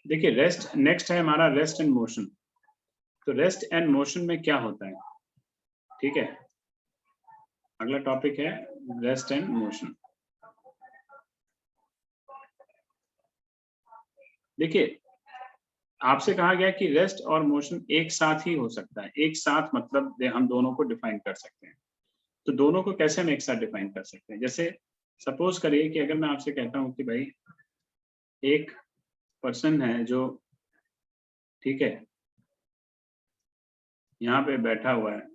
देखिए rest, next है हमारा रेस्ट एंड मोशन। तो रेस्ट एंड मोशन में क्या होता है, ठीक है, अगला टॉपिक है रेस्ट एंड मोशन। देखिए आपसे कहा गया कि रेस्ट और मोशन एक साथ ही हो सकता है। एक साथ मतलब हम दोनों को डिफाइन कर सकते हैं। तो दोनों को कैसे हम एक साथ डिफाइन कर सकते हैं? जैसे सपोज करिए कि अगर मैं आपसे कहता हूं कि भाई एक पर्सन है जो, ठीक है, यहाँ पे बैठा हुआ है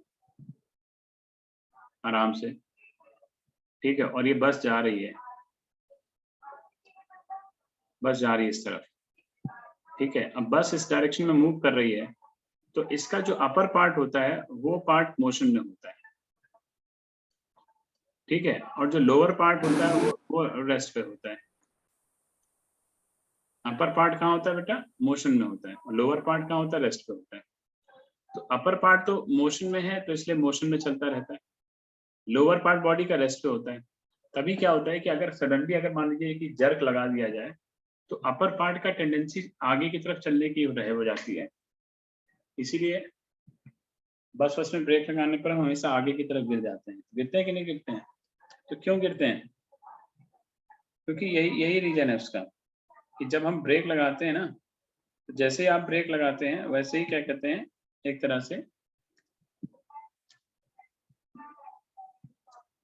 आराम से, ठीक है, और ये बस जा रही है, बस जा रही है इस तरफ, ठीक है। अब बस इस डायरेक्शन में मूव कर रही है, तो इसका जो अपर पार्ट होता है वो पार्ट मोशन में होता है, ठीक है, और जो लोअर पार्ट होता है वो रेस्ट पे होता है। अपर पार्ट कहाँ होता है बेटा? मोशन में होता है। और लोअर पार्ट कहाँ होता है? रेस्ट पे होता है। तो अपर पार्ट तो मोशन में है तो इसलिए मोशन में चलता रहता है, लोअर पार्ट बॉडी का रेस्ट पे होता है। तभी क्या होता है कि अगर सडनली अगर मान लीजिए कि जर्क लगा दिया जाए तो अपर पार्ट का टेंडेंसी आगे की तरफ चलने की हो जाती है। इसीलिए बस में ब्रेक लगाने पर हम हमेशा आगे की तरफ गिर जाते हैं। गिरते हैं कि नहीं गिरते हैं? तो क्यों गिरते हैं? क्योंकि यही रीजन है उसका कि जब हम ब्रेक लगाते हैं ना, तो जैसे ही आप ब्रेक लगाते हैं वैसे ही क्या कहते हैं, एक तरह से,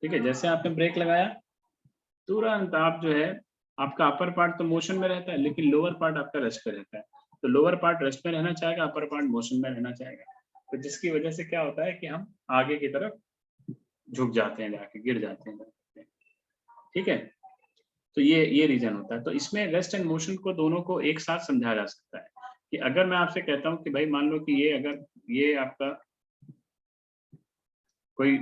ठीक है, जैसे आपने ब्रेक लगाया तुरंत आप जो है, आपका अपर पार्ट तो मोशन में रहता है लेकिन लोअर पार्ट आपका रेस्ट पे रहता है। तो लोअर पार्ट रेस्ट में रहना चाहेगा, अपर पार्ट मोशन में रहना चाहेगा, तो जिसकी वजह से क्या होता है कि हम आगे की तरफ झुक जाते हैं, जाके गिर जाते हैं, ठीक है। तो ये रीजन होता है। तो इसमें रेस्ट एंड मोशन को दोनों को एक साथ समझा जा सकता है कि अगर मैं आपसे कहता हूँ कि भाई मान लो कि ये अगर ये आपका कोई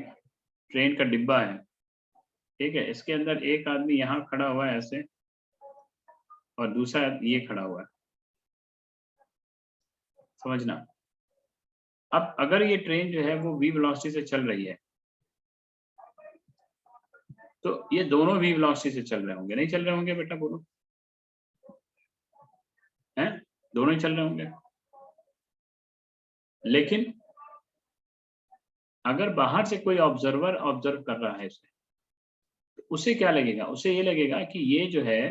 ट्रेन का डिब्बा है, ठीक है, इसके अंदर एक आदमी यहाँ खड़ा हुआ है ऐसे और दूसरा ये खड़ा हुआ है, समझना। अब अगर ये ट्रेन जो है वो v वेलोसिटी से चल रही है तो ये दोनों v वेलोसिटी से चल रहे होंगे, नहीं चल रहे होंगे बेटा? बोलो, हैं? दोनों ही चल रहे होंगे। लेकिन अगर बाहर से कोई ऑब्जर्वर ऑब्जर्व कर रहा है इसे, तो उसे क्या लगेगा? उसे ये लगेगा कि ये जो है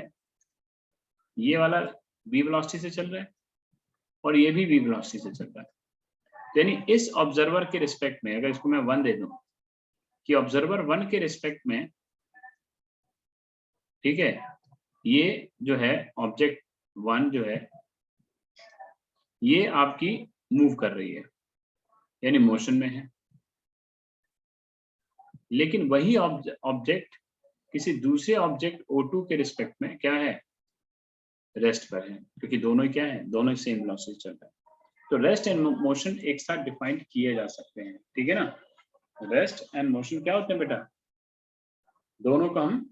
ये वाला v वेलोसिटी से चल रहा है और ये भी v वेलोसिटी से चल रहा है। यानी इस ऑब्जर्वर के रिस्पेक्ट में अगर इसको मैं 1 दे दूं कि ऑब्जर्वर 1 के रिस्पेक्ट में, ठीक है, ये जो है ऑब्जेक्ट 1 जो है ये आपकी मूव कर रही है यानी मोशन में है, लेकिन वही ऑब्जेक्ट किसी दूसरे ऑब्जेक्ट O2 के रिस्पेक्ट में क्या है? रेस्ट पर है, क्योंकि दोनों ही क्या है? दोनों ही सेम वेलोसिटी चल रहा है। तो रेस्ट एंड मोशन एक साथ डिफाइन किए जा सकते हैं, ठीक है ना। रेस्ट एंड मोशन क्या होते हैं बेटा? दोनों को हम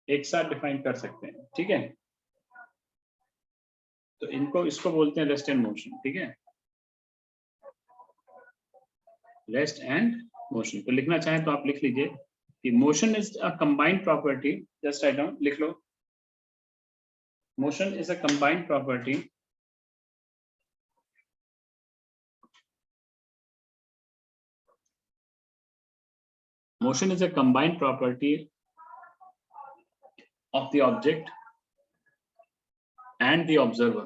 एक साथ डिफाइन कर सकते हैं, ठीक है। तो इसको बोलते हैं रेस्ट एंड मोशन, ठीक है, रेस्ट एंड मोशन। तो लिखना चाहें तो आप लिख लीजिए कि motion is a combined property, just write down, लिख लो, motion is a combined property motion is a combined property of the object and the observer.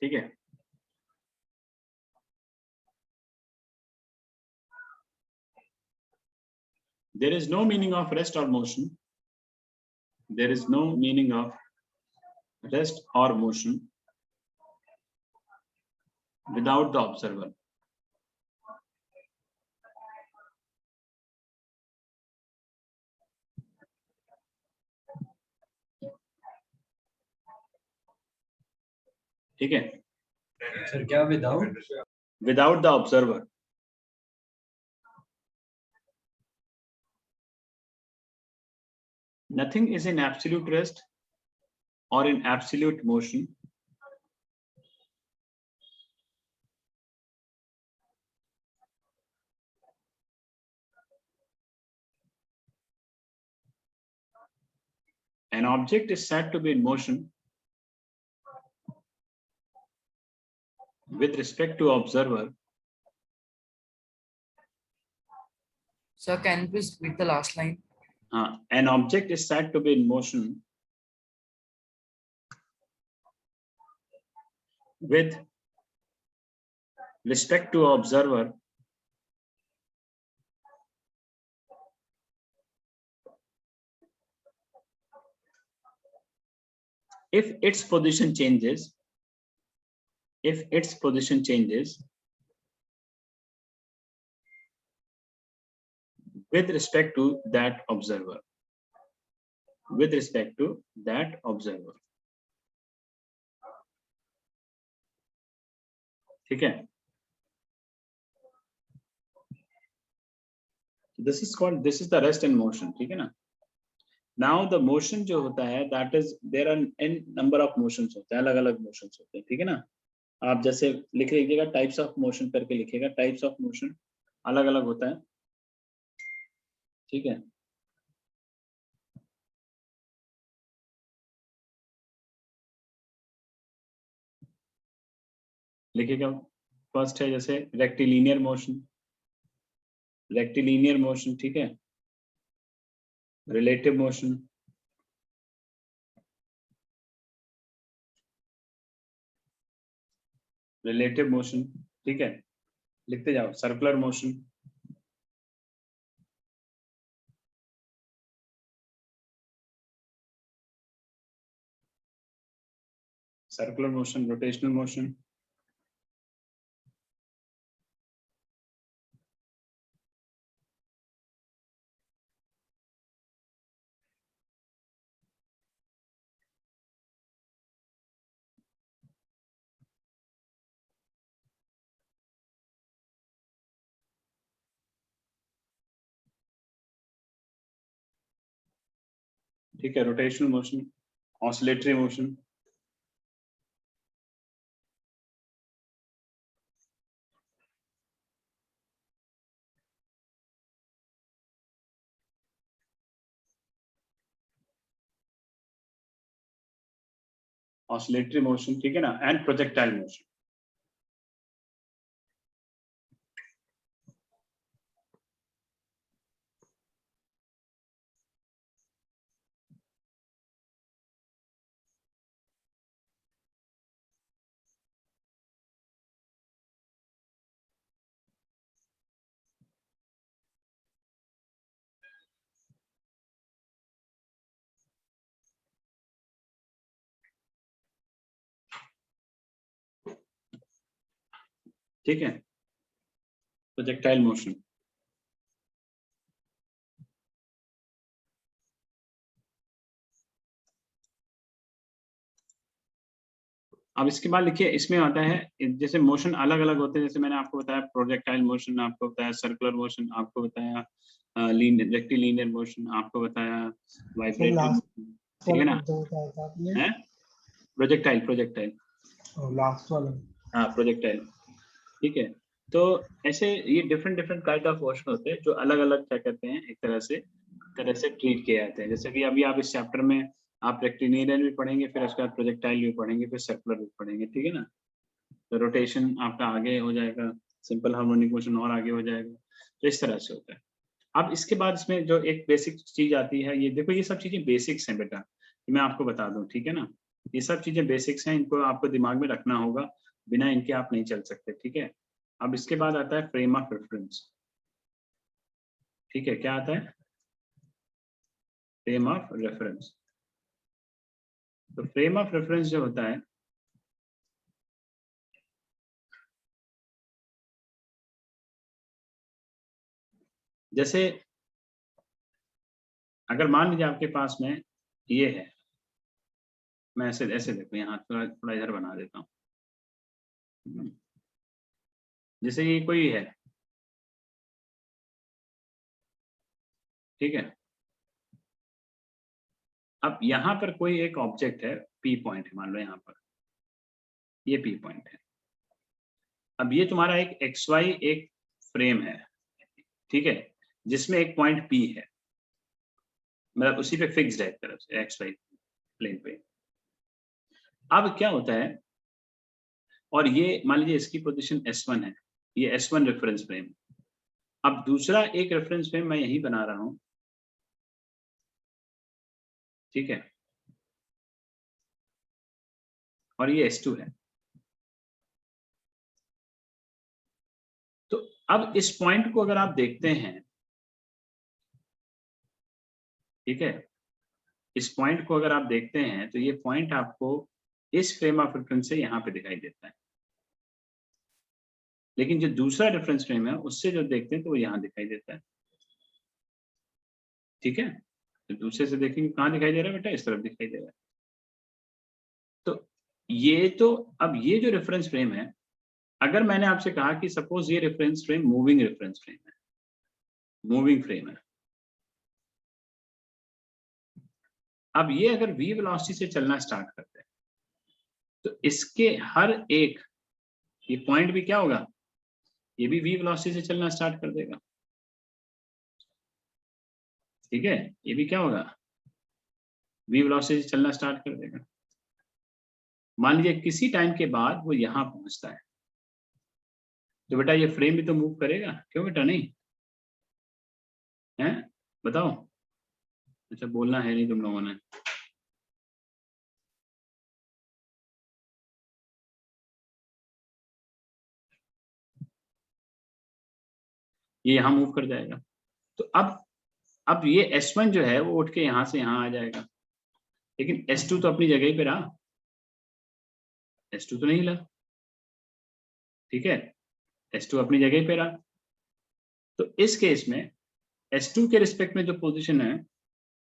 ठीक है, there is no meaning of rest or motion, there is no meaning of rest or motion without the observer. ठीक है sir, क्या without? Without the observer. Nothing is in absolute rest or in absolute motion An object is said to be in motion with respect to observer. Sir, can you please read the last line? An object is said to be in motion with respect to observer if its position changes, with respect to that observer, ठीक है. This is the rest in motion, ठीक है ना. Now the motion जो होता है, that is there are n number of motions होते हैं, अलग अलग motions होते हैं, ठीक है ना. आप जैसे लिख लीजिएगा टाइप्स ऑफ मोशन करके लिखिएगा, टाइप्स ऑफ मोशन अलग अलग होता है, ठीक है. लिखिएगा. फर्स्ट है जैसे रेक्टिलिनियर मोशन, ठीक है. रिलेटिव मोशन, ठीक है. लिखते जाओ. सर्कुलर मोशन, रोटेशनल मोशन, ठीक है. रोटेशनल मोशन, ऑसिलेटरी मोशन, ठीक है ना. And projectile motion. ठीक है. Projectile motion. अब इसके बाद लिखिए, इसमें आता है जैसे मोशन अलग अलग होते हैं, जैसे मैंने आपको बताया प्रोजेक्टाइल मोशन, आपको बताया सर्कुलर मोशन, आपको बताया रेक्टिलिनियर मोशन, आपको बताया वाइब्रेटिंग, ठीक है ना. प्रोजेक्टाइल लास्ट वाला. हाँ, प्रोजेक्टाइल, ठीक है. तो ऐसे ये डिफरेंट काइंड ऑफ मोशन होते हैं जो अलग अलग क्या कहते हैं, एक तरह से ट्रीट किए जाते हैं. जैसे कि अभी आप इस चैप्टर में आप रेक्टिलिनियर भी पढ़ेंगे, फिर उसके बाद प्रोजेक्टाइल भी पढ़ेंगे, फिर सर्कुलर भी पढ़ेंगे, ठीक है ना. तो रोटेशन आपका आगे हो जाएगा, सिंपल हार्मोनिक मोशन और आगे हो जाएगा. तो इस तरह से होता है. अब इसके बाद इसमें जो एक बेसिक चीज आती है, ये देखो, ये सब चीजें बेसिक्स हैं बेटा, मैं आपको बता दूं, ठीक है ना. ये सब चीजें बेसिक्स हैं, इनको आपको दिमाग में रखना होगा, बिना इनके आप नहीं चल सकते, ठीक है. अब इसके बाद आता है फ्रेम ऑफ रेफरेंस, ठीक है. क्या आता है? Frame of reference. तो फ्रेम ऑफ रेफरेंस जो होता है, जैसे अगर मान लीजिए आपके पास में ये है, मैं ऐसे देखो, यहाँ थोड़ा इधर बना देता हूँ. जैसे ये कोई है, ठीक है. अब यहाँ पर कोई एक ऑब्जेक्ट है, पी पॉइंट है, मान लो यहाँ पर ये पी पॉइंट है. अब ये तुम्हारा एक एक्स वाई एक फ्रेम है, ठीक है, जिसमें एक पॉइंट पी है, मतलब उसी पे फिक्स्ड है एक तरफ से एक्स वाई, प्लेन पे। अब क्या होता है, और ये मान लीजिए इसकी पोजीशन S1 है, ये S1 रेफरेंस फ्रेम। अब दूसरा एक रेफरेंस फ्रेम मैं यही बना रहा हूं, ठीक है, और ये S2 है। तो अब इस पॉइंट को अगर आप देखते हैं, ठीक है, इस पॉइंट को अगर आप देखते हैं तो ये पॉइंट आपको इस फ्रेम ऑफ रेफरेंस से यहाँ पे दिखाई देता है, लेकिन जो दूसरा रेफरेंस फ्रेम है उससे जो देखते हैं तो वो यहाँ दिखाई देता है, ठीक है। तो दूसरे से देखेंगे कहाँ दिखाई दे रहा है बेटा, इस तरफ दिखाई दे रहा है। तो ये तो अब ये जो रेफरेंस फ्रेम है, अगर मैंने आपसे कहा कि सपोज ये reference frame moving reference frame है, मूविंग फ्रेम है, अब ये अगर v वेलोसिटी से चलना स्टार्ट करते हैं तो इसके हर एक, ये पॉइंट भी क्या होगा, ये भी v वेलोसिटी से चलना स्टार्ट कर देगा, ठीक है, ये भी क्या होगा, v वेलोसिटी से चलना स्टार्ट कर देगा। मान लीजिए किसी टाइम के बाद वो यहाँ पहुंचता है, तो बेटा ये फ्रेम भी तो मूव करेगा, क्यों बेटा नहीं है, बताओ। अच्छा बोलना है नहीं तुम लोगों ने। ये यहाँ मूव कर जाएगा। तो अब ये S1 जो है वो उठ के यहाँ से यहाँ आ जाएगा, लेकिन S2 तो अपनी जगह ही पे रहा, S2 तो नहीं हिला, ठीक है, S2 अपनी जगह पे रहा। तो इस केस में S2 के रिस्पेक्ट में जो पोजीशन है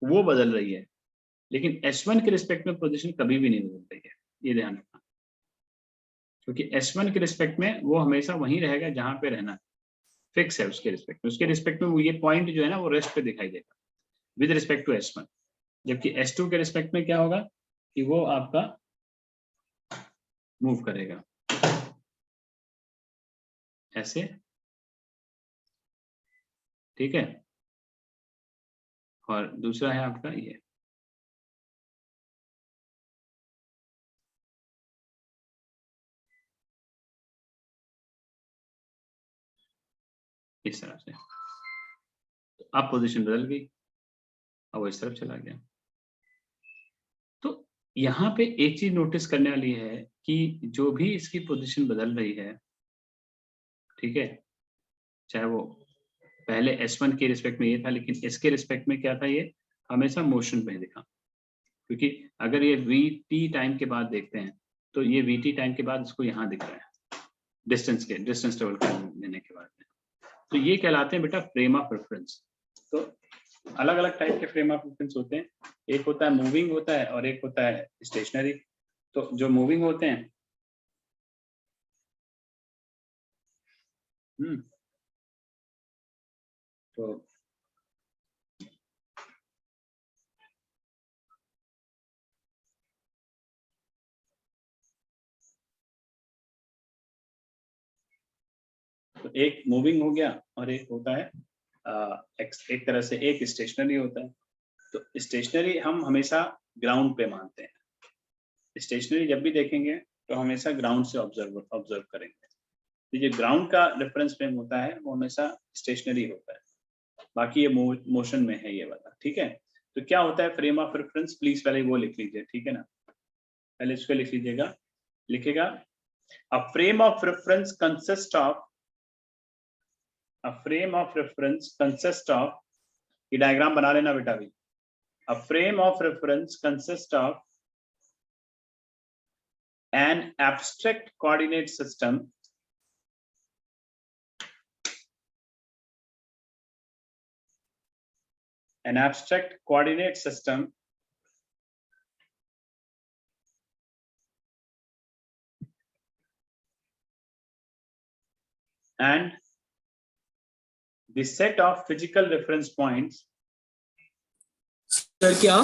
वो बदल रही है, लेकिन S1 के रिस्पेक्ट में पोजीशन कभी भी नहीं बदल रही है, ये ध्यान रखना, क्योंकि S1 के रिस्पेक्ट में वो हमेशा वहीं रहेगा जहां पे रहना फिक्स है, उसके रिस्पेक्ट में वो ये पॉइंट जो है ना वो रेस्ट पे दिखाई देगा विद रिस्पेक्ट टू S1। जबकि S2 के रिस्पेक्ट में क्या होगा कि वो आपका मूव करेगा ऐसे, ठीक है। और दूसरा है आपका ये, इस तरह से। तो अब पोजीशन बदल गई, अब वो इस तरफ चला गया। तो यहाँ पे एक चीज नोटिस करने वाली है कि जो भी इसकी पोजीशन बदल रही है, ठीक है, चाहे वो पहले S1 के रिस्पेक्ट में ये था, लेकिन इसके रिस्पेक्ट में क्या था, ये हमेशा मोशन में दिखा। क्योंकि अगर ये VT टाइम के बाद देखते हैं तो ये VT टाइम के बाद इसको यहाँ दिख रहा है, डिस्टेंस ट्रेवल करने के बाद। तो ये कहलाते हैं बेटा फ्रेम ऑफ रेफरेंस। तो अलग अलग टाइप के फ्रेम ऑफ रेफरेंस होते हैं, एक होता है मूविंग होता है और एक होता है स्टेशनरी। तो जो मूविंग होते हैं, तो एक मूविंग हो गया और एक होता है एक तरह से एक स्टेशनरी होता है। तो स्टेशनरी हम हमेशा ग्राउंड पे मानते हैं, स्टेशनरी जब भी देखेंगे तो हमेशा ग्राउंड से ऑब्जर्व करेंगे। तो ये ग्राउंड का रेफरेंस फ्रेम होता है वो हमेशा स्टेशनरी होता है, बाकी ये मोशन में है ये वाला, ठीक है। तो क्या होता है फ्रेम ऑफ रेफरेंस, प्लीज पहले वो लिख लीजिए, ठीक है ना, पहले इसको लिख लीजिएगा, लिखेगा a frame of reference consist of, a frame of reference consist of, ये डायग्राम बना लेना बेटा भी, a frame of reference consist of an abstract coordinate system an abstract coordinate system and the set of physical reference points sir क्या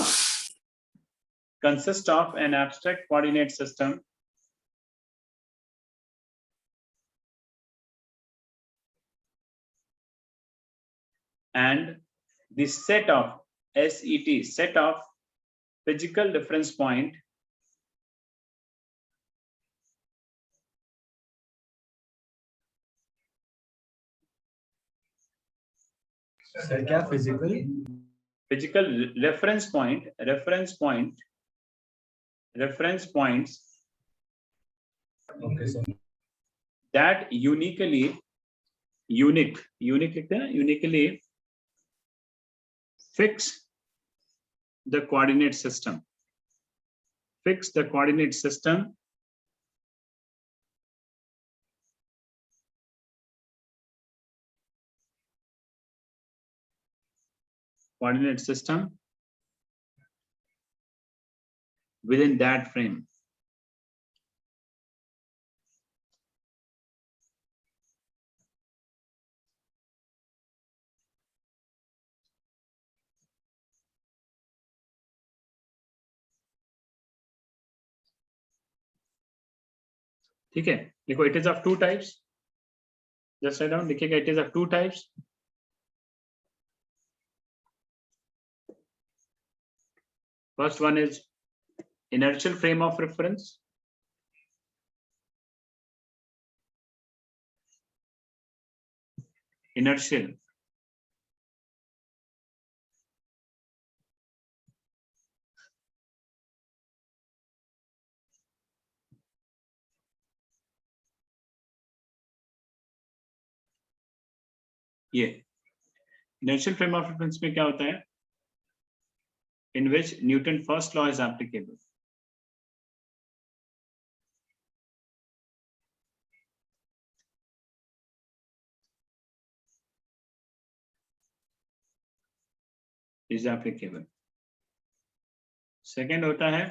consist of an abstract coordinate system and the set of set of physical reference point sir क्या physical physical reference points okay sir that unique लिखते हैं ना, uniquely fix the coordinate system within that frame. ठीक है, देखो it is of two types. Just write down, लिखिएगा it is of two types. First one is inertial frame of reference. Inertial. ये inertial frame of reference में क्या होता है? In which Newton first law is applicable. Is applicable. Second होता है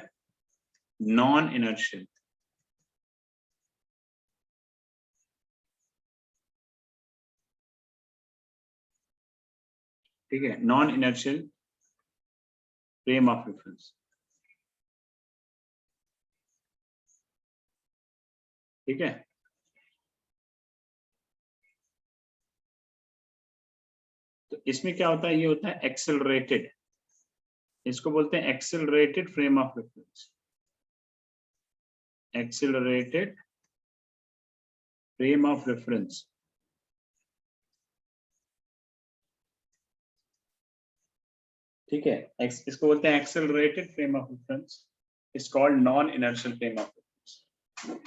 non inertial. ठीक है, non inertial frame of reference. ठीक है, तो इसमें क्या होता है? ये होता है एक्सेलरेटेड. इसको बोलते हैं accelerated frame of reference. Accelerated frame of reference. ठीक है, इसको बोलते हैं accelerated frame of reference. It's called non inertial frame of reference,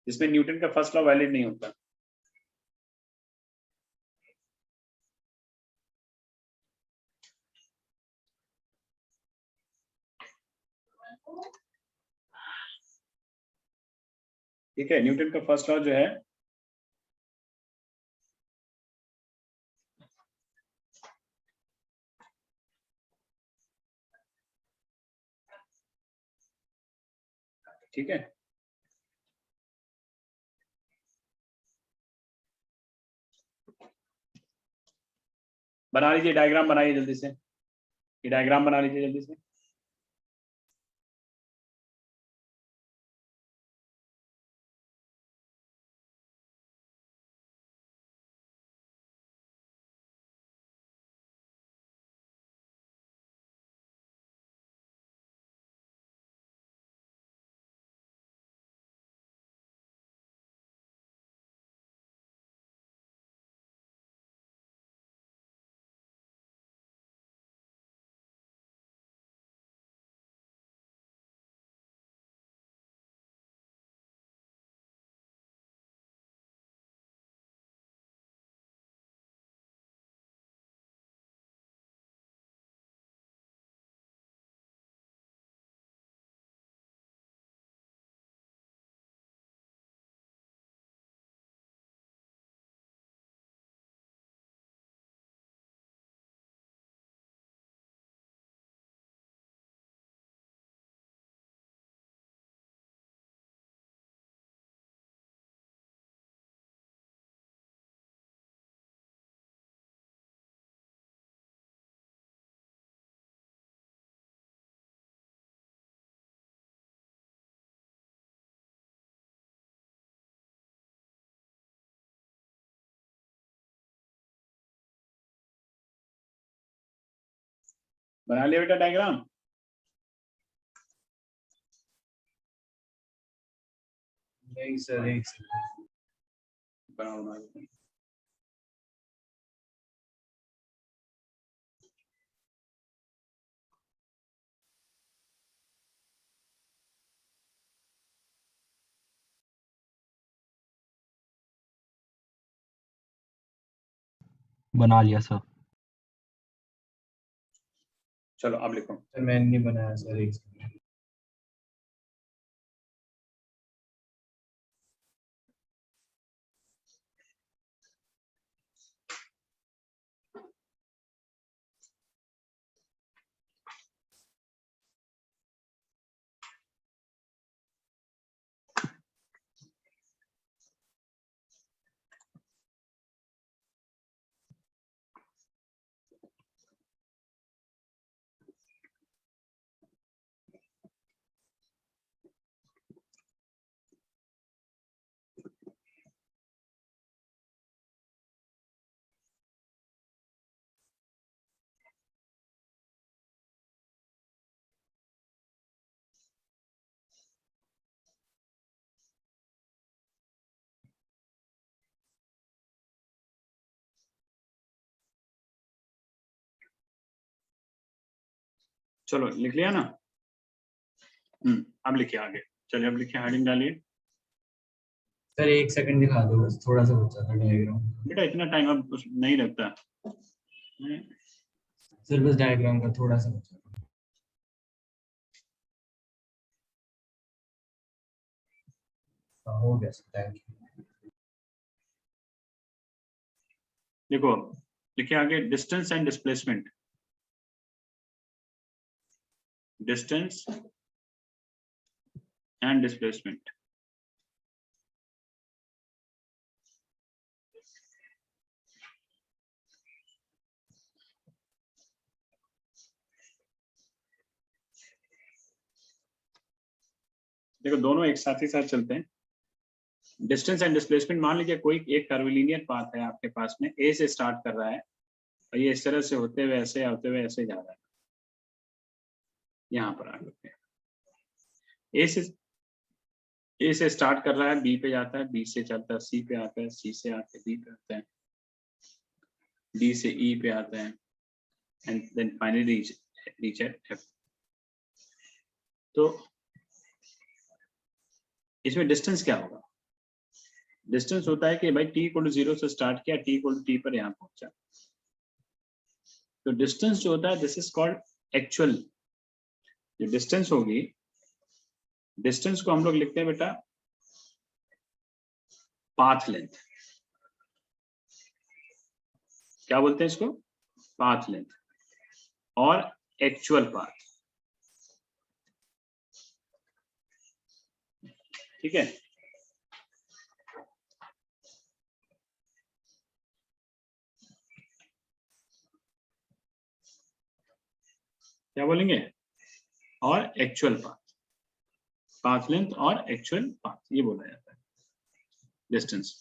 जिसमें न्यूटन का फर्स्ट लॉ वैलिड नहीं होता. ठीक है, न्यूटन का फर्स्ट लॉ जो है ठीक है, बना लीजिए डायग्राम, बनाइए जल्दी से. ये डायग्राम बना लीजिए जल्दी से. बना लिया बेटा डायग्राम. नहीं सर, एक सेकंड। बराबर। बना लिया सर। चलो अब लिखो। सर मैंने नहीं बनाया सर, एक सेकंड। चलो लिख लिया ना। अब लिखिए आगे। चलिए अब लिखिए, हेडिंग डालिए। सर एक सेकंड दिखा दो, बस थोड़ा सा बचा था डायग्राम। बेटा इतना टाइम अब नहीं लगता। सर बस डायग्राम का थोड़ा सा बचा था। हो गया सर, थैंक यू। देखो लिखिए आगे, distance and displacement. Distance and displacement. देखो दोनों एक साथ ही साथ चलते हैं। डिस्टेंस एंड डिस्प्लेसमेंट, मान लीजिए कोई एक कर्विलिनियर पाथ है आपके पास में, ए से स्टार्ट कर रहा है और ये इस तरह से होते हुए ऐसे होते हुए ऐसे जा रहा है। यहाँ पर आगे ए से स्टार्ट कर रहा है, बी पे जाता है, बी से चलता है सी पे आता है, सी से आके डी पे आता है, डी से ई पे आता है, and then finally reach at F. तो इसमें डिस्टेंस क्या होगा? डिस्टेंस होता है कि भाई t इक्वल टू 0 से स्टार्ट किया, t इक्वल टू t पर यहाँ पहुंचा। तो डिस्टेंस जो होता है, दिस इज कॉल्ड एक्चुअल। जो डिस्टेंस होगी, डिस्टेंस को हम लोग लिखते हैं बेटा पाथ लेंथ। क्या बोलते हैं इसको? पाथ लेंथ और एक्चुअल पाथ। ठीक है। क्या बोलेंगे? और एक्चुअल पाथ, पाथ लेंथ और एक्चुअल पाथ, ये बोला जाता है डिस्टेंस।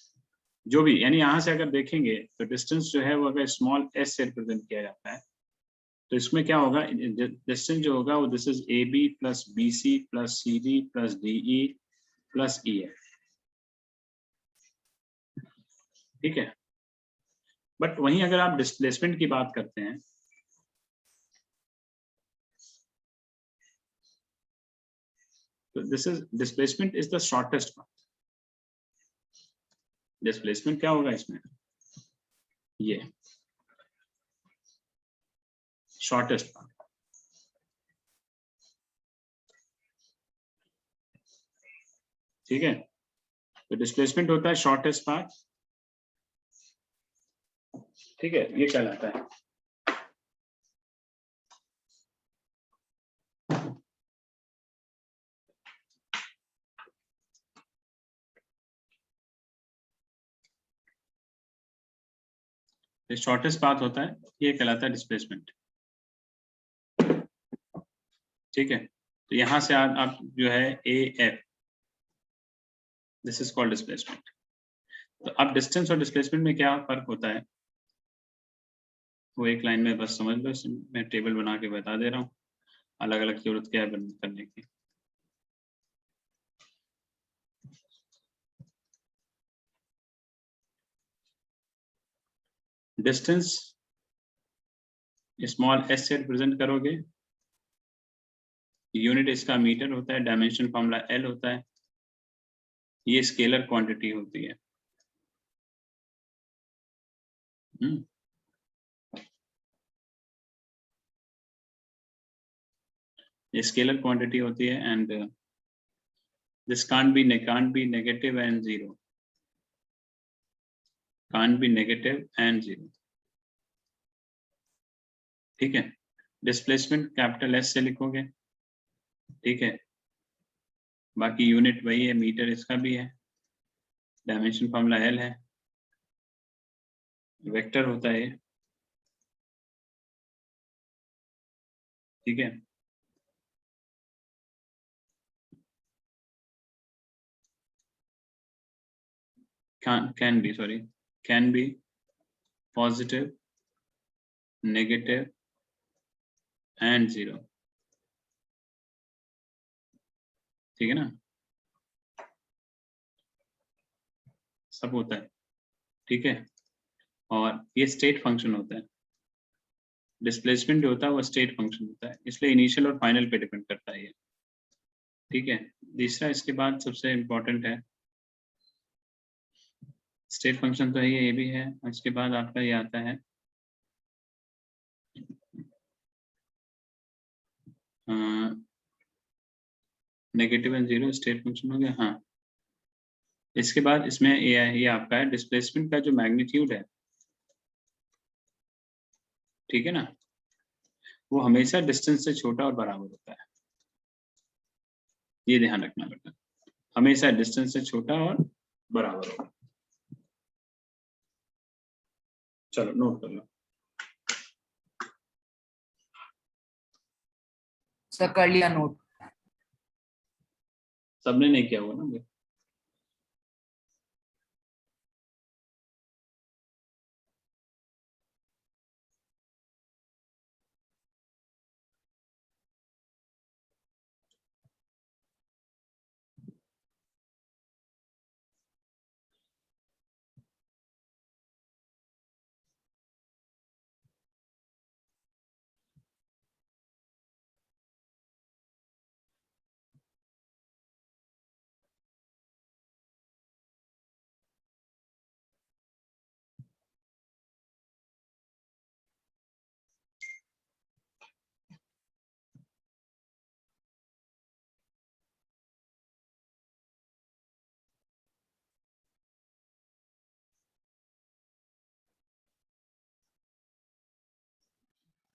जो भी, यानी यहां से अगर देखेंगे तो डिस्टेंस जो है वो अगर स्मॉल एस से रिप्रेजेंट किया जाता है, तो इसमें क्या होगा? डिस्टेंस जो होगा वो this is A B plus B C plus C D plus D E plus E F. ठीक है। बट वहीं अगर आप डिस्प्लेसमेंट की बात करते हैं, तो this is displacement is the shortest path. Displacement क्या होगा इसमें? ये शॉर्टेस्ट पाथ। ठीक है। तो डिस्प्लेसमेंट होता है शॉर्टेस्ट पाथ। ठीक है, ये कहलाता है। शॉर्टेस्ट पाथ होता है, ये कहलाता है डिस्प्लेसमेंट। ठीक है। तो यहां से आप जो है A F, this is called displacement. तो अब डिस्टेंस और डिस्प्लेसमेंट में क्या फर्क होता है, वो एक लाइन में बस समझ लो। मैं टेबल बना के बता दे रहा हूँ, अलग अलग जरूरत क्या है करने की। डिस्टेंस स्मॉल एस से रिप्रेजेंट करोगे, यूनिट इसका मीटर होता है, डायमेंशन फॉर्मूला एल होता है, ये स्केलर क्वांटिटी होती है। ये स्केलर क्वांटिटी होती है and this can't be negative and zero, can't be negative and zero, ठीक है। डिस्प्लेसमेंट कैपिटल एस से लिखोगे, ठीक है। बाकी यूनिट वही है, मीटर इसका भी है, डायमेंशन फॉर्मूला एल है, वेक्टर होता है ये, ठीक है। can be positive, negative and zero, ठीक है ना, सब होता है, ठीक है। और ये स्टेट फंक्शन होता है, डिस्प्लेसमेंट जो होता है वो स्टेट फंक्शन होता है, इसलिए इनिशियल और फाइनल पे डिपेंड करता है ये, ठीक है। तीसरा इसके बाद सबसे इम्पोर्टेंट है, स्टेट फंक्शन तो है ये भी है, इसके बाद आपका ये आता है negative and zero, state function हो गया। हाँ, इसके बाद इसमें ये आपका है डिस्प्लेसमेंट का जो मैग्नीट्यूड है, ठीक है ना, वो हमेशा डिस्टेंस से छोटा और बराबर होता है, ये ध्यान रखना बेटा, हमेशा डिस्टेंस से छोटा और बराबर होगा। चलो नोट कर लो। सर कर लिया नोट। सबने नहीं किया हुआ ना,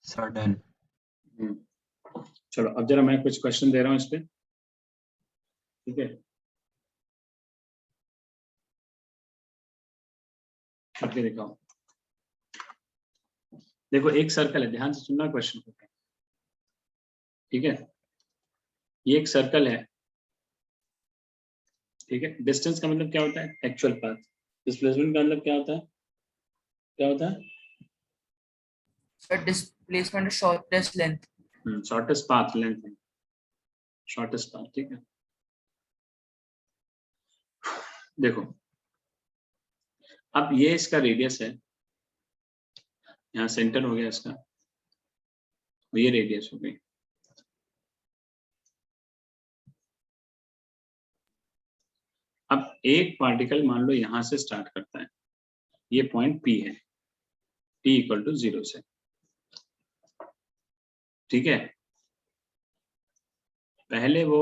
सर डन। चलो अब जरा मैं कुछ क्वेश्चन दे रहा हूँ इस पे, ठीक है, करके दिखाओ। देखो एक सर्कल है, ध्यान से सुनना क्वेश्चन को, ठीक है। ये एक सर्कल है, ठीक है। डिस्टेंस का मतलब क्या होता है, एक्चुअल पाथ। डिस्प्लेसमेंट का मतलब क्या होता है, क्या होता है, sir displacement shortest length. Shortest path, length है शॉर्टेस्ट पाथ, ठीक है। देखो अब ये इसका रेडियस है, यहाँ सेंटर हो गया इसका, ये रेडियस हो गई। अब एक पार्टिकल मान लो यहां से स्टार्ट करता है, ये पॉइंट P है, T इक्वल टू 0 से, ठीक है। पहले वो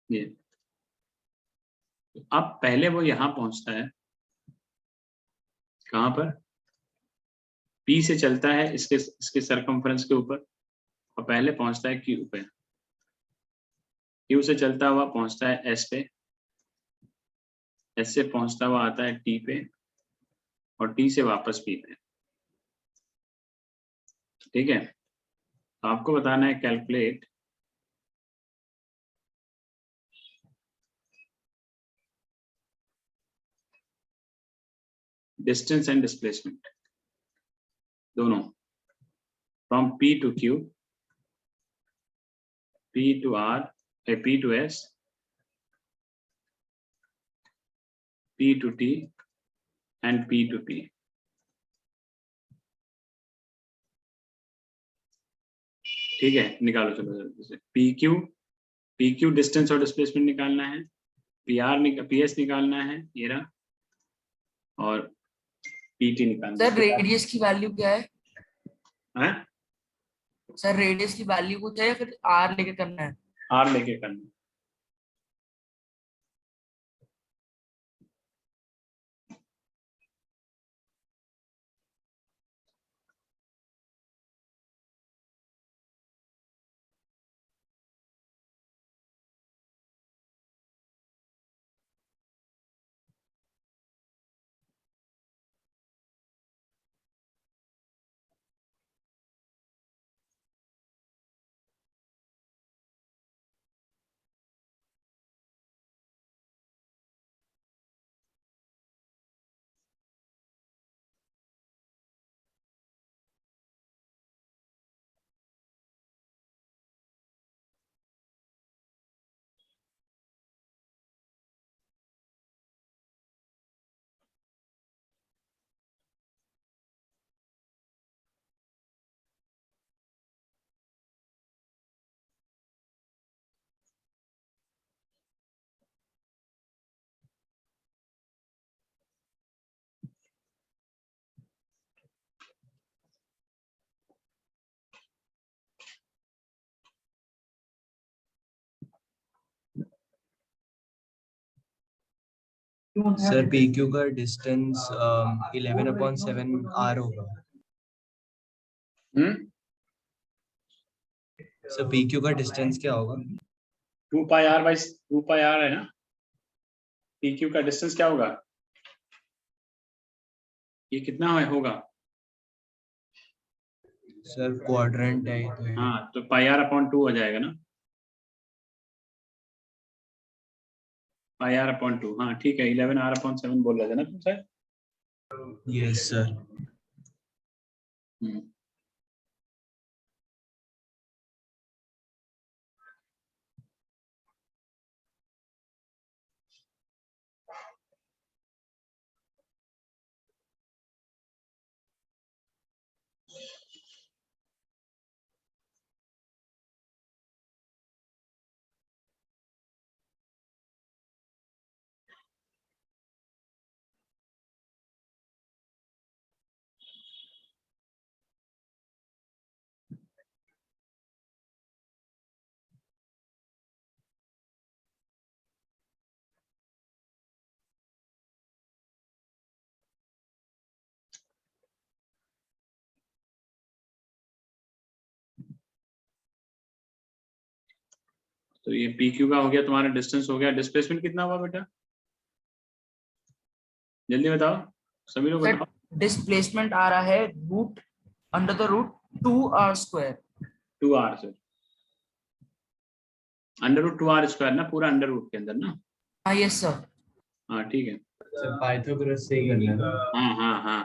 ये, अब पहले वो यहां पहुंचता है, कहां पर, P से चलता है इसके सरकमफ्रेंस के ऊपर, और पहले पहुंचता है Q पे, Q से चलता हुआ पहुंचता है S पे, S से पहुंचता हुआ आता है T पे, और T से वापस P पे, ठीक है। तो आपको बताना है कैलकुलेट डिस्टेंस एंड डिस्प्लेसमेंट दोनों, from P to Q, P to R, P to S, P to T and P to P. ठीक है, निकालो चलो जल्दी से। PQ डिस्टेंस और डिस्प्लेसमेंट निकालना है, PS निकालना है ये रहा, और PT निकालना सर रेडियस की वैल्यू क्या है? है। सर रेडियस की वैल्यू कुछ है या फिर आर लेके करना है? R लेके करना। सर PQ का डिस्टेंस 11/7 R होगा। सर PQ का डिस्टेंस क्या होगा? 2 pi r है ना। PQ का डिस्टेंस क्या होगा? ये कितना होगा? सर क्वाड्रेंट है तो है। हाँ, तो pi r/2 हो जाएगा ना। pi r/2, हाँ ठीक है। 11r/7 बोल रहे थे ना तुम सर? Yes sir. तो ये PQ का हो गया, तुम्हारा डिस्टेंस हो गया। डिस्प्लेसमेंट कितना हुआ बेटा? जल्दी बताओ, सभी लोग बताओ। डिस्प्लेसमेंट आ रहा है √2r²। 2r से √2r² ना, पूरा अंडर रूट के अंदर ना। हाँ यस सर। हाँ ठीक है। सर पाइथागोरस से ही करना है। हाँ।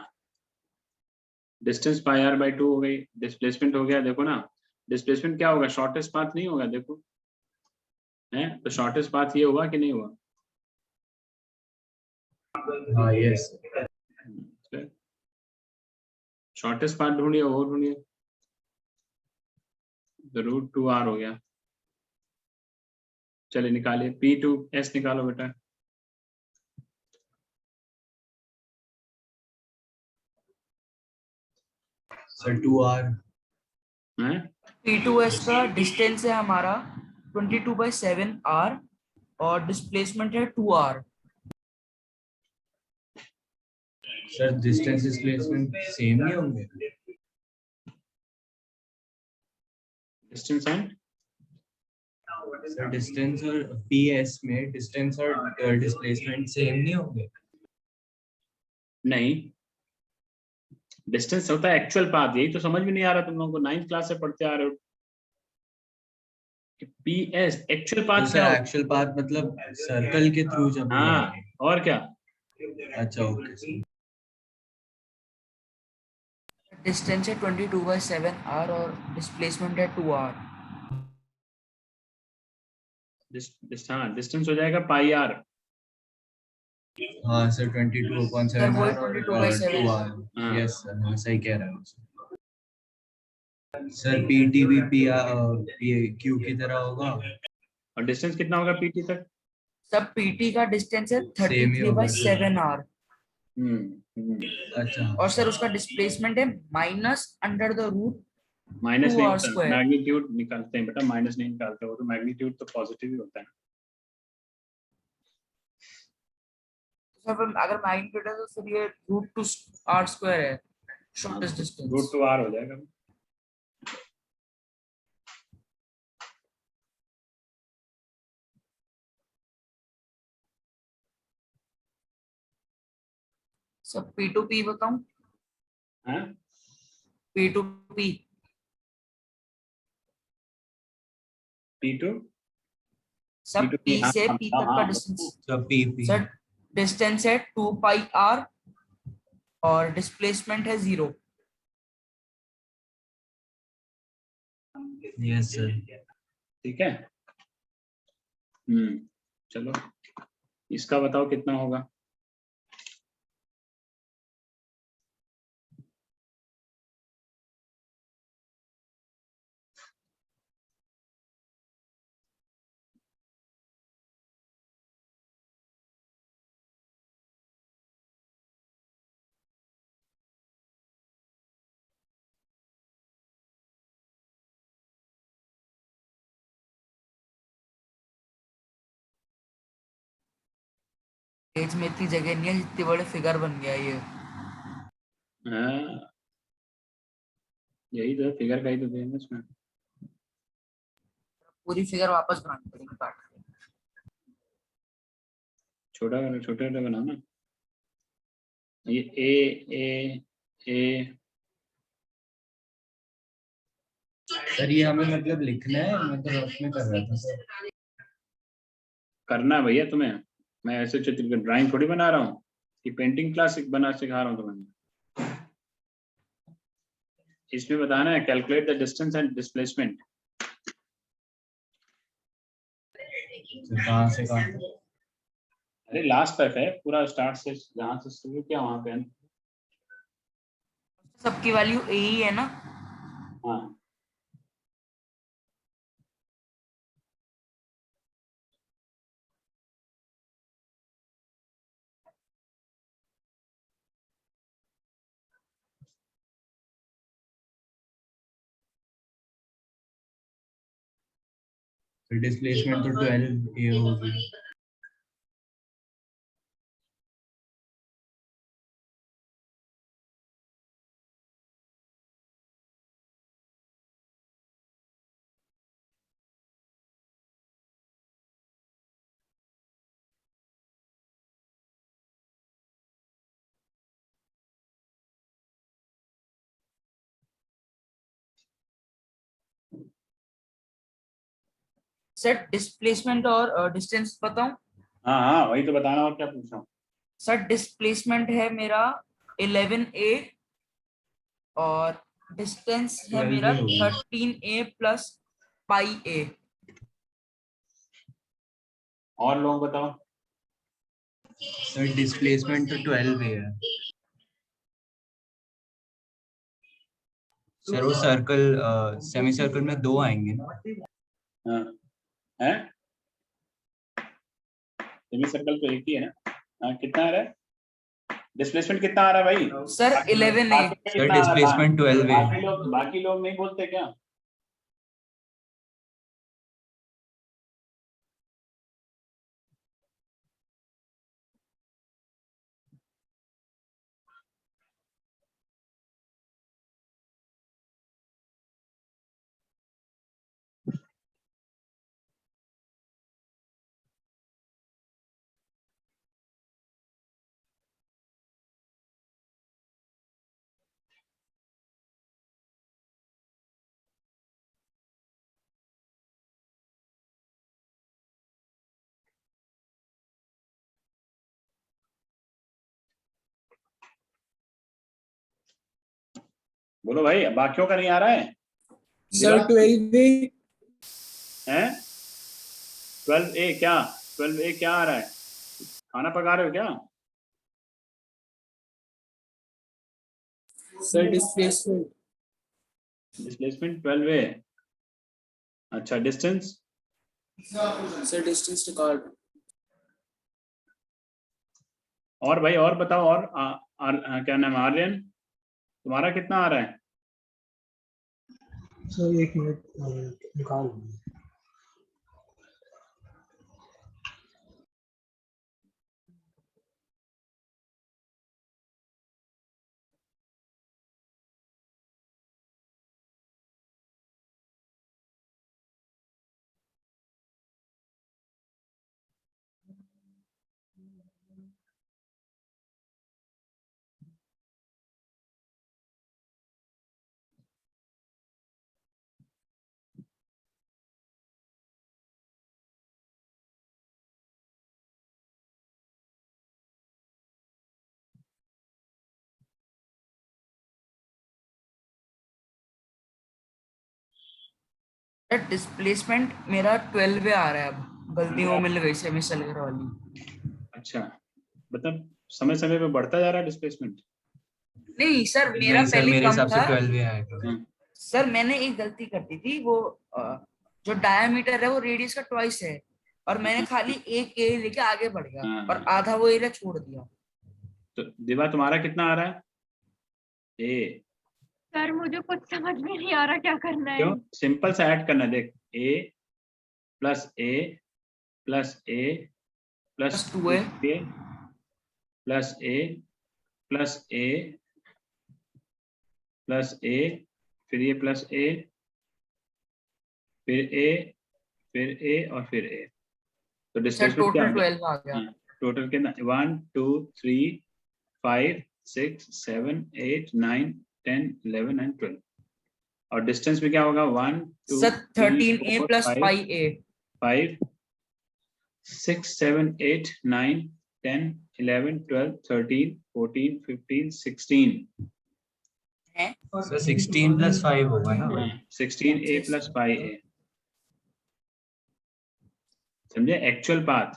डिस्टेंस πr/2 हो गई, डिस्प्लेसमेंट हो गया। देखो ना, डिस्प्लेसमेंट क्या होगा? शॉर्टेस्ट पाथ नहीं होगा, देखो है। तो शॉर्टेस्ट पाथ ये हुआ कि नहीं हुआ? हाँ यस। शॉर्टेस्ट पाथ ढूंढिए, वो ढूंढिए। तो √2r हो गया। चलिए निकालिए, P2S निकालो बेटा। सर 2r हैं? P2S का डिस्टेंस है हमारा 22/7r और डिस्प्लेसमेंट है 2r। Sir distance displacement same नहीं होंगे? डिस्टेंस एंड सर डिस्टेंस और PS में डिस्टेंस और डिस्प्लेसमेंट सेम नहीं होंगे? नहीं, डिस्टेंस होता है एक्चुअल पाथ। यही तो समझ में नहीं आ रहा तुम लोगों को, 9th क्लास से पढ़ते आ रहे हो। PS एक्चुअल पाथ तो क्या सर होता एक्चुअल पाथ मतलब सर्कल के थ्रू जब है? हाँ, और क्या? अच्छा ओके। डिस्टेंस है 22/7 r और डिस्प्लेसमेंट है 2r। हाँ, डिस्टेंस हो जाएगा पाई आर। हाँ सर 22/7 सर वही r 22/7। 2 r। हाँ। यस सर, हाँ सही कह रहे हो सर। पीटी भी पी ये क्यू की तरह होगा। और डिस्टेंस कितना होगा पीटी तक? सब पीटी का डिस्टेंस है सेम ही होगा सर। 33/7 r। अच्छा और सर उसका डिस्प्लेसमेंट है -√2 माइनस नहीं r होता, स्क्वायर। मैग्नीट्यूड निकालते हैं बेटा, माइनस नहीं निकालते, वो तो मैग्नीट्यूड तो पॉजिटिव ही होता है। सर अगर मैग्नीट्यूड है तो फिर ये √2 r² है, हाँ, शॉर्टेस्ट डिस्टेंस। √2r हो जाएगा। सब P2P बताऊं? हाँ, P2P P2 सब P2 P हाँ से हाँ P हाँ तक का हाँ, distance. Sir P sir distance है 2πr और डिस्प्लेसमेंट है 0। Yes sir. ठीक है। चलो, इसका बताओ कितना होगा। पेज में इतनी जगह नहीं है जितने बड़े फिगर बन गया ये। हाँ, यही तो फिगर का ही तो देना इसमें। पूरी फिगर वापस बनानी पड़ेगी काट के। छोटा छोटा छोटा बनाना। ये ए सर ये हमें मतलब लिखना है, मतलब उसमें कर रहा था सर। करना है भैया तुम्हें। मैं ऐसे चित्र ड्राइंग थोड़ी बना रहा हूँ, कि पेंटिंग क्लास बना सिखा रहा हूँ तुम्हें। इसमें बताना है calculate the distance and displacement. Sir कहाँ से कहाँ तक? अरे लास्ट तक है पूरा, स्टार्ट से जहाँ से शुरू किया वहां पे। सबकी वैल्यू a ही है ना? हाँ, सर डिस्प्लेसमेंट तो 12 ये होगी। सर डिस्प्लेसमेंट और डिस्टेंस बताऊं? हाँ हाँ, वही तो बताना, और क्या पूछ रहा हूँ। सर डिस्प्लेसमेंट है मेरा 11a और डिस्टेंस है 12 मेरा ही होगी 13a प्लस पाई a। और लोग बताओ। सर। डिस्प्लेसमेंट तो 12 ही है सर। वो सर्कल सेमी सर्कल में 2 आएंगे ना? हाँ है, सेमी सर्कल तो एक ही है ना। हाँ, कितना आ रहा है डिस्प्लेसमेंट, कितना आ रहा है भाई? Sir 11a। बाकी का सर कितना आ रहा है? डिस्प्लेसमेंट 12 है। बाकी लोग नहीं बोलते क्या? बोलो भाई, बाकियों का नहीं आ रहा है? सर 12A हैं? 12A क्या? 12A क्या आ रहा है? खाना पका रहे हो क्या? Sir displacement displacement 12A। अच्छा, डिस्टेंस? सर डिस्टेंस रिकॉर्ड और भाई और बताओ, और क्या नाम है, आर्यन तुम्हारा कितना आ रहा है? सर 1 मिनट निकाल डिस्प्लेसमेंट मेरा 12 आ रहा है, अब गलती वो मिल गई सेमी सर्कुलर वाली। अच्छा, मतलब समय समय पे बढ़ता जा रहा है डिस्प्लेसमेंट? नहीं सर, मेरा नहीं सर, पहले मेरे कम हिसाब से था। 12 आएगा। सर मैंने एक गलती कर दी थी, वो जो डायमीटर है वो रेडियस का ट्वाइस है, और मैंने खाली एक ए लेके आगे बढ़ गया और आधा वो एरिया छोड़ दिया। तो दिवा तुम्हारा कितना आ रहा है? ए। सर मुझे कुछ समझ में नहीं आ रहा क्या करना है। क्यों? सिंपल सा ऐड करना है, देख, ए प्लस ए प्लस ए प्लस 2A प्लस ए प्लस ए प्लस ए, फिर ये प्लस ए, फिर ए, फिर ए और फिर ए। तो सर डिस्प्लेसमेंट क्या टोटल आ गया? 12 आ गया। टोटल कितना? 1 2 3 5 6 7 8 9 10 11 एंड 12। और डिस्टेंस में क्या होगा? 1 2 सर 3 13A 4 प्लस 5 5A 5 6 7 8 9 10 11 12 13 14 15 16। है। सर 16 + 5 होगा ना? 16A plus 5A। समझे? एक्चुअल पाथ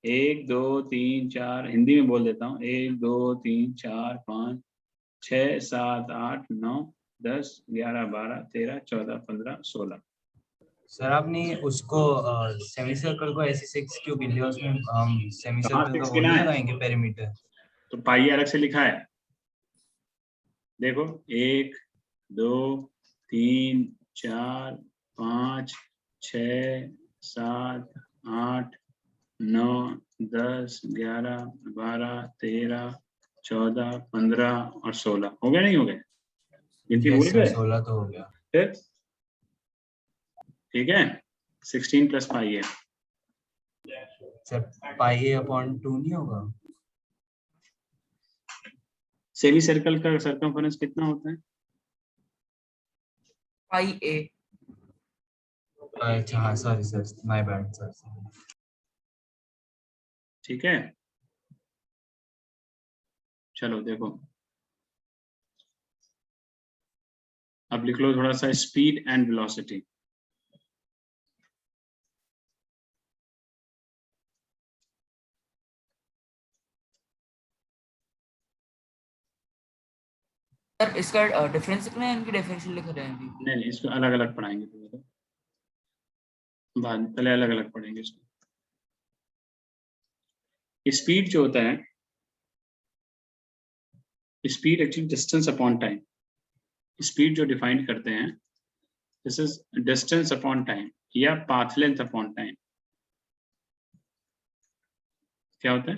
1 2 3 4, हिंदी में बोल देता हूँ, 1 2 3 4 5 6 7 8 9 10 11 12 13 14 15 16। सर आपने उसको सेमी सर्कल को ऐसे 6 क्यों गिन लिया? उसमें हम सेमी कहाँ सर्कल का 6 वो गिना नहीं है? लगाएंगे पेरीमीटर? तो पाई अलग से लिखा है, देखो 1 2 3 4 5 6 7 8 9 10 11 12 13 14 15 और 16 हो गए, नहीं हो गए? गिनती यस भूल सर, गए? 16 तो हो गया। फिर ठीक है, 16 प्लस 5 है। सर πa/2 नहीं होगा? सेमी सर्कल का सर्कमफरेंस कितना होता है? 5A। अच्छा हाँ, sorry sir, my bad sir. ठीक है, चलो देखो, अब लिख लो थोड़ा सा स्पीड एंड वेलोसिटी। सर इसका डिफरेंस लिखना है, इनकी डेफिनेशन लिख रहे हैं अभी? नहीं, इसको अलग अलग पढ़ाएंगे, तो बाद पहले अलग अलग पढ़ेंगे इसको। स्पीड जो होता है, speed actually distance upon time. Speed जो डिफाइन करते हैं, this is distance upon time या पाथ लेंथ अपॉन टाइम। क्या होता है?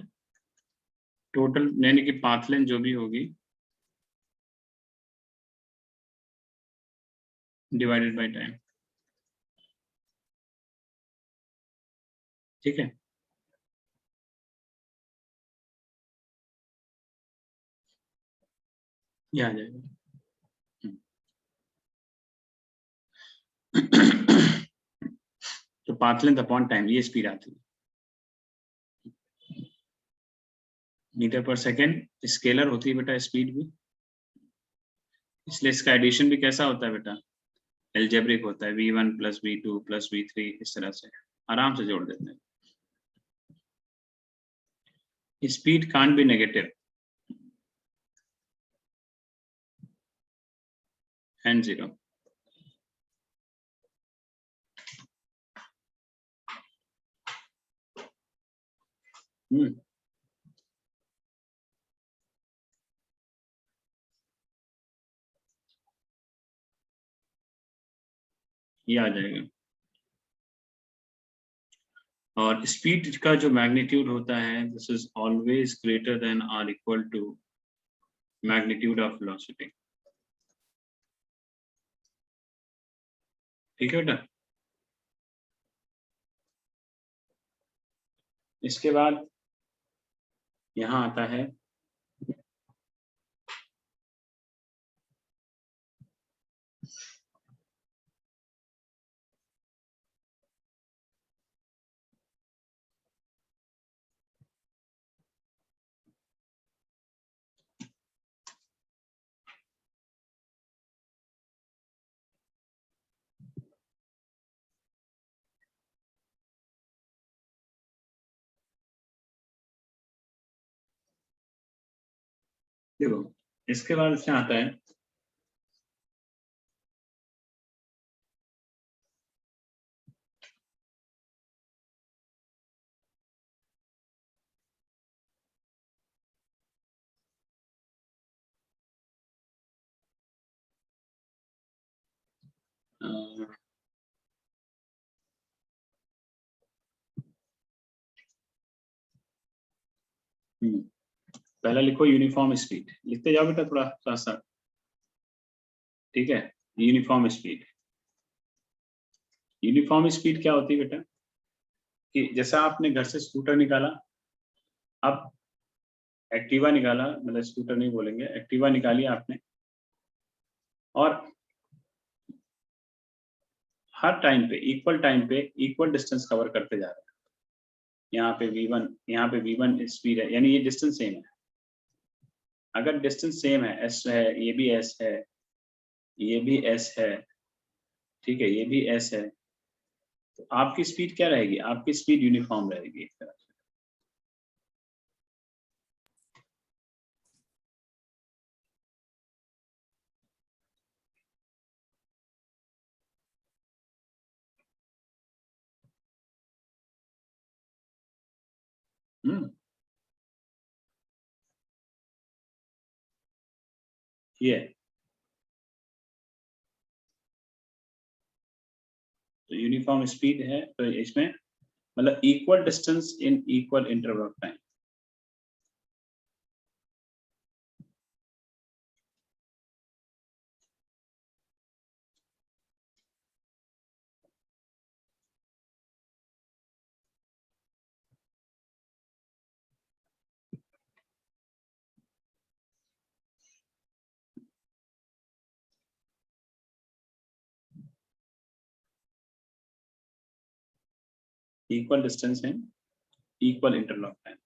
टोटल यानी कि पाथ लेंथ जो भी होगी डिवाइडेड बाय टाइम। ठीक है, ये आ जाएगा। तो पाथ लेंथ अपॉन टाइम, ये स्पीड आती है। मीटर पर सेकेंड स्केलर होती है बेटा स्पीड भी, इसलिए इसका एडिशन भी कैसा होता है बेटा, एल्जेब्रिक होता है, v1 plus v2 plus v3, इस तरह से आराम से जोड़ देते हैं। Speed can't be negative and zero. ये आ जाएगा। और स्पीड का जो मैग्नीट्यूड होता है, this is always greater than or equal to magnitude of velocity. ठीक है बेटा। इसके बाद यहाँ आता है देखो, इसके बाद इसमें आता है अ, पहला लिखो यूनिफॉर्म स्पीड, लिखते जाओ बेटा थोड़ा साथ साथ। ठीक है, यूनिफॉर्म स्पीड। यूनिफॉर्म स्पीड क्या होती है बेटा, कि जैसा आपने घर से स्कूटर निकाला, अब एक्टिवा निकाला, मतलब स्कूटर नहीं बोलेंगे, एक्टिवा निकाली आपने, और हर टाइम पे इक्वल डिस्टेंस कवर करते जा रहे हैं। यहाँ पे v1 स्पीड है, यानी ये डिस्टेंस सेम है। अगर डिस्टेंस सेम है, s है, ये भी s है, ये भी s है, ठीक है, ये भी s है, तो आपकी स्पीड क्या रहेगी, आपकी स्पीड यूनिफॉर्म रहेगी एक तरह से। ये तो यूनिफॉर्म स्पीड है, तो इसमें मतलब equal distance in equal interval of time. equal distance in equal interval of time.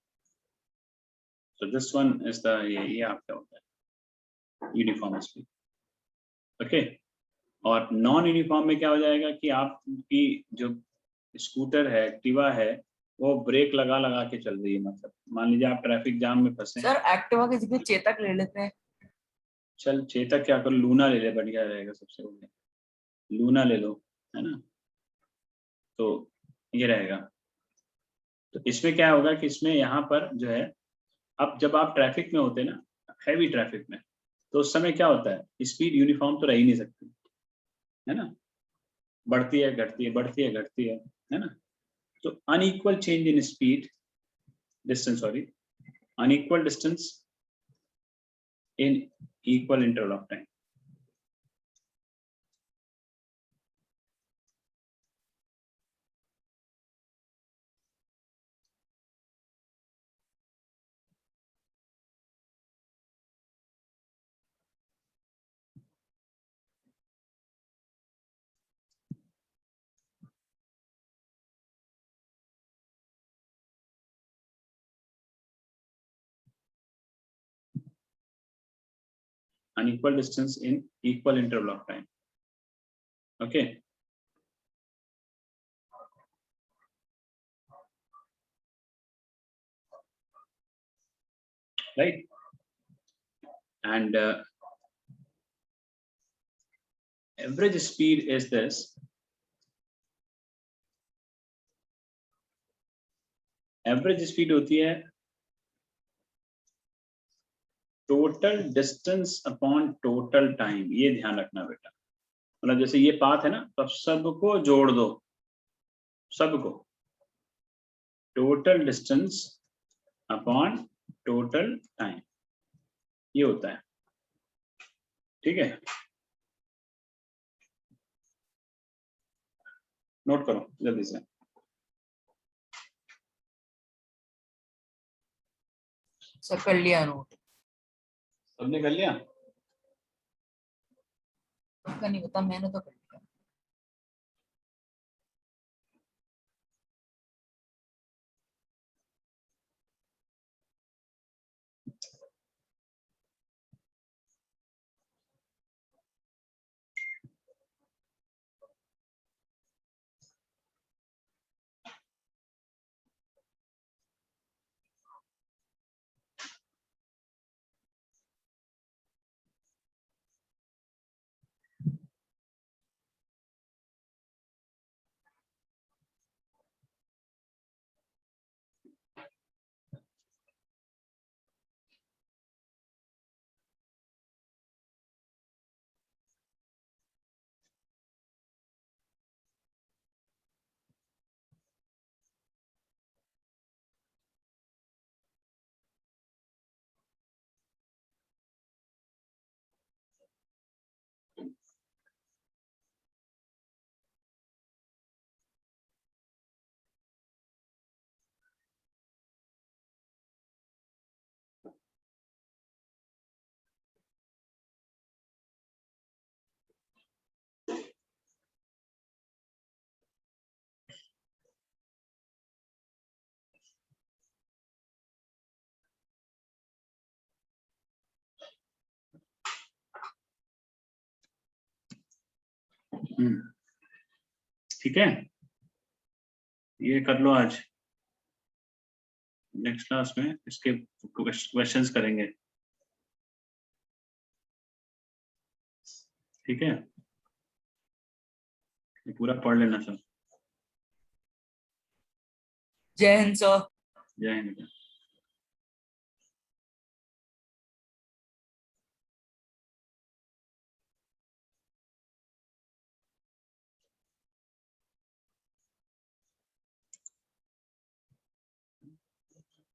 So this one is the ये आपका होता है यूनिफॉर्म स्पीड। ओके, और नॉन यूनिफॉर्म में क्या हो जाएगा कि आपकी जो स्कूटर है, एक्टिवा है, वो ब्रेक लगा लगा के चल रही है। मतलब मान लीजिए आप ट्रैफिक जाम में फंसे। सर एक्टिवा की जगह चेतक ले लेते हैं। चल चेतक क्या करो, लूना ले ले, बढ़िया रहेगा, सबसे बढ़िया लूना ले लो, है ना, तो ये रहेगा। तो इसमें क्या होगा कि इसमें यहाँ पर जो है, अब जब आप ट्रैफिक में होते हैं ना, हैवी ट्रैफिक में, तो उस समय क्या होता है, स्पीड यूनिफॉर्म तो रह ही नहीं सकती, है ना, बढ़ती है घटती है, बढ़ती है घटती है ना। तो unequal change in speed distance, sorry, unequal distance in equal interval of time. unequal distance in equal interval of time. Okay. Right. And average speed is this. Average speed होती है total distance upon total time. ये ध्यान रखना बेटा. मतलब जैसे ये path है ना, तो सबको जोड़ दो, सबको. Total distance upon total time, ये होता है. ठीक है, नोट करो जल्दी से. सर कर लिया नोट. सबने कर लिया? उसका नहीं पता, मैंने तो कर लिया. ठीक है, ये कर लो आज. नेक्स्ट क्लास में इसके क्वेश्चंस करेंगे. ठीक है, ये पूरा पढ़ लेना सब. जय हिंद सर. जय हिंद.